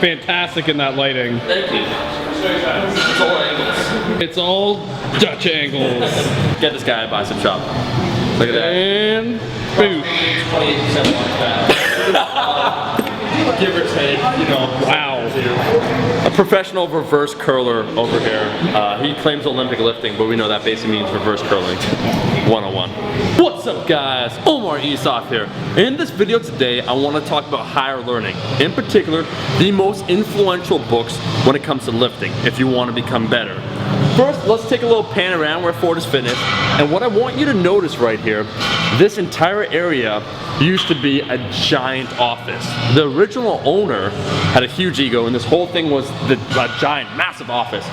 fantastic in that lighting. Thank you. It's all angles. It's all Dutch angles. Get this guy a bicep shop. Look at that. And boosh. 28% fat. Give or take, you know. Wow. A professional reverse curler over here. He claims Olympic lifting, but we know that basically means reverse curling 101. What's up, guys? Omar Isaf here. In this video today, I want to talk about higher learning. In particular, the most influential books when it comes to lifting, if you want to become better. First, let's take a little pan around where Ford is Fitness, and what I want you to notice right here, this entire area used to be a giant office. The original owner had a huge ego, and this whole thing was a giant, massive office.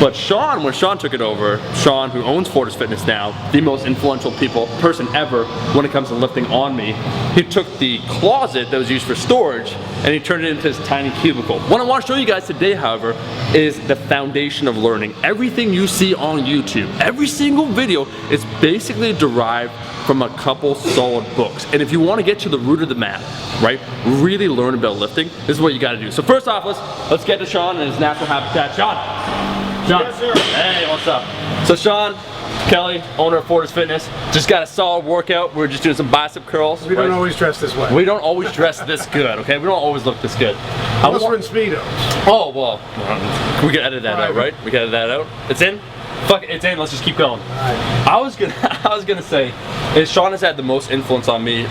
But Sean, when Sean took it over, Sean, who owns Ford Fitness now, the most influential person ever when it comes to lifting on me, he took the closet that was used for storage and he turned it into this tiny cubicle. What I want to show you guys today, however, is the foundation of learning. Everything you see on YouTube, every single video is basically derived from a couple solid books. And if you want to get to the root of the matter, right, really learn about lifting, this is what you got to do. So first off, let's get to Sean and his natural habitat. Sean. Yes, sir. Hey, what's up? So Sean Kelly, owner of Ford Fitness, just got a solid workout. We're just doing some bicep curls. We don't always dress this way. We don't always dress this good, okay? We don't always look this good. Unless we're in Speedos. Oh, well, we can edit that out, right? We can edit that out. It's in? Fuck it, it's in, let's just keep going. I was gonna say, Sean has had the most influence on me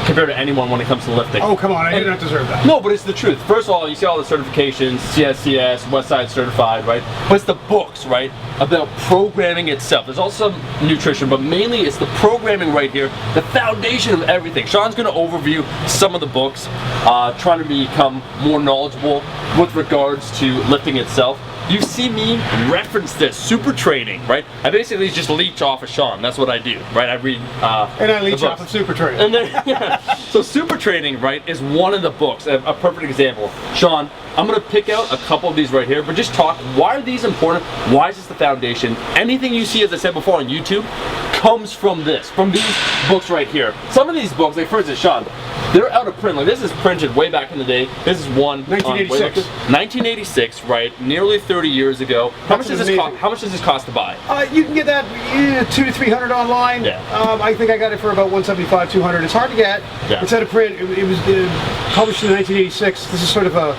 compared to anyone when it comes to lifting. Oh, come on, I do not deserve that. No, but it's the truth. First of all, you see all the certifications, CSCS, Westside Certified, right? But it's the books, right? About programming itself. There's also some nutrition, but mainly it's the programming right here, the foundation of everything. Sean's gonna overview some of the books, trying to become more knowledgeable with regards to lifting itself. You see me reference this, Supertraining, right? I basically just leech off of Sean. That's what I do, right? I read and I leech off of Supertraining. And then, yeah. So Supertraining, right, is one of the books, a perfect example. Sean, I'm gonna pick out a couple of these right here, but just talk, why are these important? Why is this the foundation? Anything you see, as I said before on YouTube, comes from this, from these books right here. Some of these books, like for instance, Sean, they're out of print. Like this is printed way back in the day. This is one 1986. 1986, right? Nearly 30 years ago. How much does this cost to buy? You can get that $200 to $300 online. Yeah. I think I got it for about $175, $200. It's hard to get. Yeah. It's out of print. It was published in 1986. This is sort of a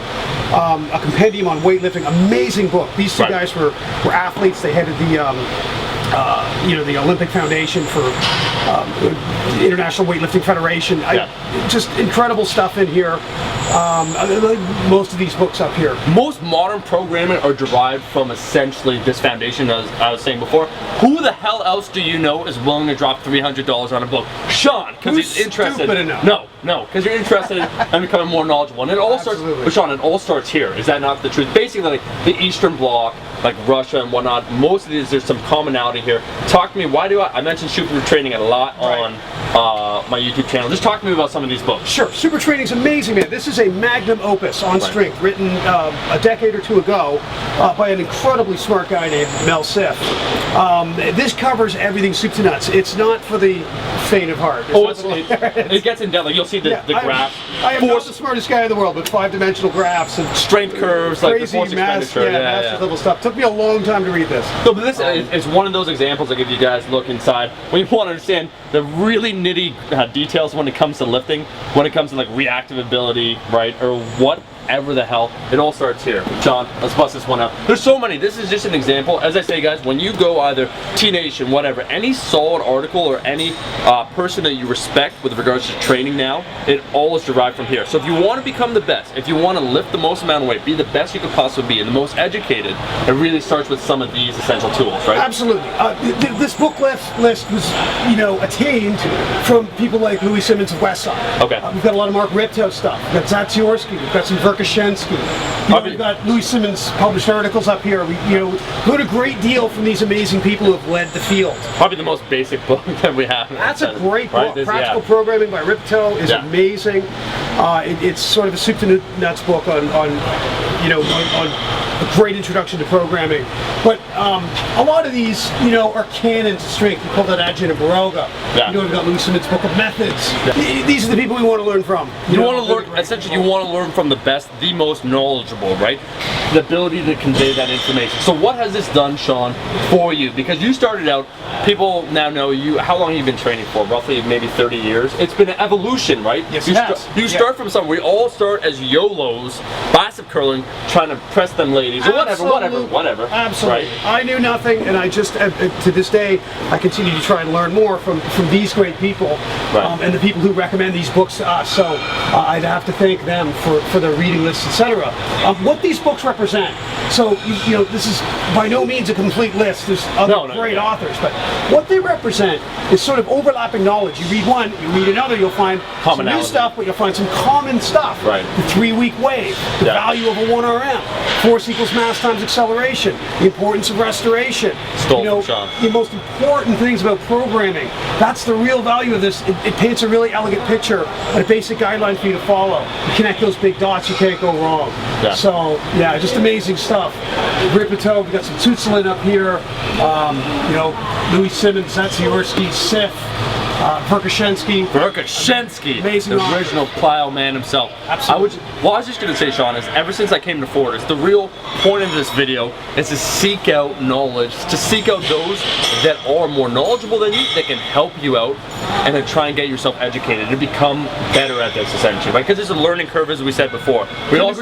compendium on weightlifting. Amazing book. These two guys were athletes. They headed the Olympic Foundation for the International Weightlifting Federation. Just incredible stuff in here. Most of these books up here. Most modern programming are derived from essentially this foundation, as I was saying before. Who the hell else do you know is willing to drop $300 on a book? Sean, because he's interested. Stupid enough? No, because you're interested in becoming more knowledgeable. And it all starts, but Sean, it all starts here. Is that not the truth? Basically, like the Eastern Bloc, like Russia and whatnot, most of these, there's some commonality here. Talk to me, why do I mentioned Supertraining a lot on my YouTube channel. Just talk to me about some of these books. Sure, Supertraining's amazing, man. This is a magnum opus on strength, written a decade or two ago by an incredibly smart guy named Siff. This covers everything soup to nuts. It's not for the faint of heart. It gets in depth. Like you'll see the graph. I am not the smartest guy in the world, but 5-dimensional graphs and strength curves, like the force expenditure. Massive level stuff. Took me a long time to read this. No, but this is one of those examples I give you guys look inside when you want to understand the really nitty details when it comes to lifting, when it comes to like reactive ability, right, or whatever the hell. It all starts here. John, let's bust this one out. There's so many. This is just an example. As I say, guys, when you go either T-Nation, whatever, any solid article or any person that you respect with regards to training now, it all is derived from here. So if you want to become the best, if you want to lift the most amount of weight, be the best you could possibly be, and the most educated, it really starts with some of these essential tools, right? Absolutely. This book list was, attained from people like Louis Simmons of Westside. Okay. We've got a lot of Mark Rippetoe stuff. We've got Zatsiorsky. We've got some We've got Louis Simmons published articles up here. We learn a great deal from these amazing people who have led the field. Probably the most basic book that we have. That's a great book. Right? Practical Programming by Rippetoe is amazing. It's sort of a soup to nuts book on a great introduction to programming. But a lot of these, you know, are canons of strength. We call that Ajan and Baroga. Yeah. You know, we've got Louis Simmons' Book of Methods. These are the people we want to learn from. You want to learn, essentially, you want to learn from the best, the most knowledgeable, right? The ability to convey that information. So what has this done, Sean, for you? Because you started out, people now know you, how long have you been training for? Roughly maybe 30 years. It's been an evolution, right? Yes, you start from somewhere. We all start as YOLOs, bicep curling, trying to press them ladies, or whatever. Absolutely. Right? I knew nothing, and I just, to this day, I continue to try and learn more from these great people, Right. and the people who recommend these books to us. So I'd have to thank them for their reading lists, etc. What these books represent. So you know, this is by no means a complete list. There's other great authors, but what they represent is sort of overlapping knowledge. You read one, you read another, you'll find some new stuff, but you'll find some common stuff. Right. The 3-week wave, the value of a 1RM, force equals mass times acceleration, the importance of restoration. Stole from Sean. The most important things about programming. That's the real value of this. It paints a really elegant picture, but a basic guideline for you to follow. You connect those big dots, you can't go wrong. Yeah. So yeah, just amazing stuff. Rippetoe, we got some Tutselin up here. You know, Louis Simmons, Zatsiorsky, Siff, Verkhoshansky, amazing the author. original plyo man himself. Absolutely. I was just going to say, Sean, is ever since I came to Fortis, the real point of this video is to seek out knowledge, to seek out those that are more knowledgeable than you, that can help you out, and to try and get yourself educated, to become better at this, essentially, right? Because there's a learning curve, as we said before. We all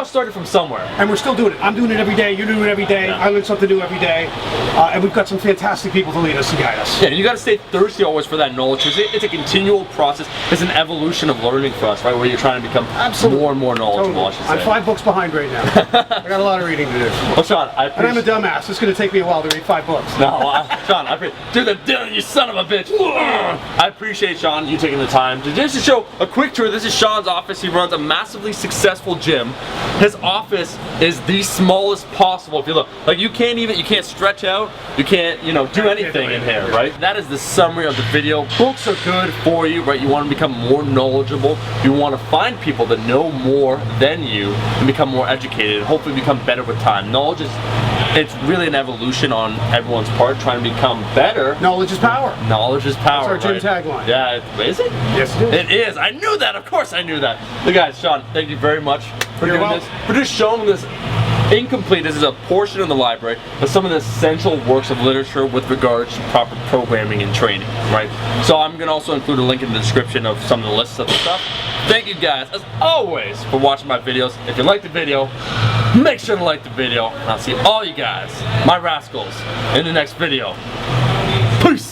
started from somewhere. And we're still doing it. I'm doing it every day, you're doing it every day, Yeah. I learn something new every day, and we've got some fantastic people to lead us and guide us. Yeah, you got to stay thirsty always for that knowledge. It's a continual process. It's an evolution of learning for us, right? Where you're trying to become more and more knowledgeable, I should say. I'm 5 books behind right now. I got a lot of reading to do. Well, Sean, And I'm a dumbass. It's going to take me a while to read 5 books. Sean, do the Dylan, you son of a bitch. I appreciate, Sean, you taking the time to just to show a quick tour. This is Sean's office. He runs a massively successful gym. His office is the smallest possible. If you look, like you can't stretch out, you can't, you know, do anything in here, right? That is the summary of the video. Books are good for you, right? You want to become more knowledgeable. You want to find people that know more than you and become more educated and hopefully become better with time. Knowledge is, it's really an evolution on everyone's part, trying to become better. Knowledge is power. Knowledge is power. That's our gym tagline. Yeah, is it? Yes, it is. It is. I knew that. Of course I knew that. Look, guys, Sean, thank you very much for You're doing welcome. this. For just showing this incomplete. This is a portion of the library of some of the essential works of literature with regards to proper programming and training, right? So I'm going to also include a link in the description of some of the lists of the stuff. Thank you guys, as always, for watching my videos. If you like the video, make sure to like the video. And I'll see all you guys, my rascals, in the next video. Peace!